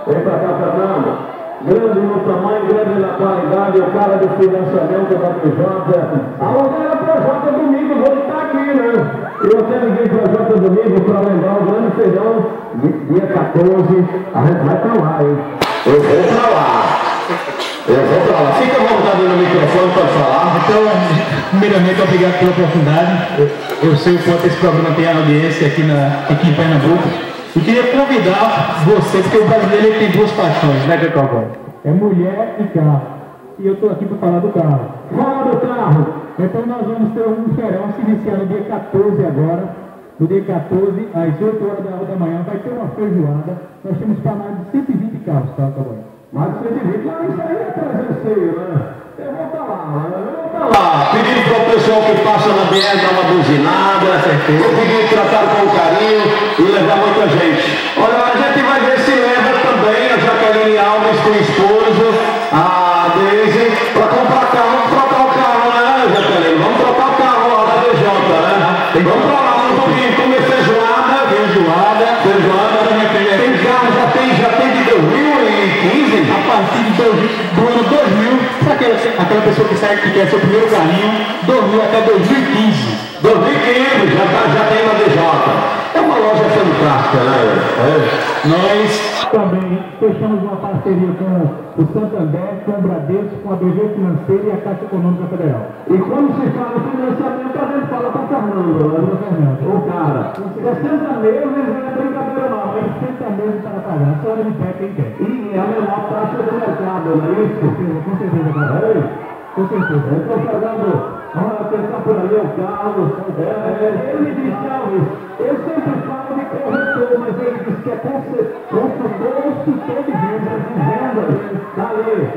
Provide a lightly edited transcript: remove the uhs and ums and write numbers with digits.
Vem pra cá, Fernando. Grande no tamanho, grande na qualidade, o cara do financiamento da PJ. Alô, galera, PJ domingo, vou estar aqui, né? Eu até liguei PJ domingo para lembrar o grande feirão, dia 14, a gente vai pra lá, hein? Eu vou pra lá. Fica à vontade no microfone para falar. Então, primeiramente, obrigado pela oportunidade. Eu sei o quanto esse programa tem audiência aqui em Pernambuco. E queria convidar você, porque o brasileiro ele tem duas paixões, né, Cacau? É mulher e carro. E eu estou aqui para falar do carro. Fala do carro! Então nós vamos ter um feirão se iniciar no dia 14 agora. No dia 14, às 8 horas da manhã, vai ter uma feijoada. Nós temos para mais de 120 carros, tá, Cacau? Mais de 120, mas isso aí é presenceiro, né? Eu vou estar lá, pedindo para o pessoal que passa na BR dar uma buzinada, eu pedi tratar com carinho e levar muita gente. Olha, a gente vai ver se leva também a Jaqueline Alves com o esposo, a Deise, para comprar carro. Vamos trocar o carro, né, Jaqueline? Vamos trocar o carro lá da DJ, né? Vamos para lá, vamos comer feijoada. Tem carro, já tem de 2015? A partir do ano 2000, para aquela pessoa que quer seu primeiro carrinho, 2000 até 2015. 2015, já tem na DJ. É uma loja fantástica, né? Nós também fechamos uma parceria com o Santander, com o Bradesco, com a BG Financeira e a Caixa Econômica Federal. E quando se fala financiamento, a gente fala para Fernando, né? O cara, 60 meses não é brincadeira não, hein? 60 meses para pagar, só ele pé quem quer. E é a menor taxa do mercado, não é isso? Com certeza, cara. Com certeza. Eu estou pegando, pensar por ali o Carlos, ele disse, Alves, eu sempre falo de corretor, mas ele disse que é consultor de vendas, Tá ali,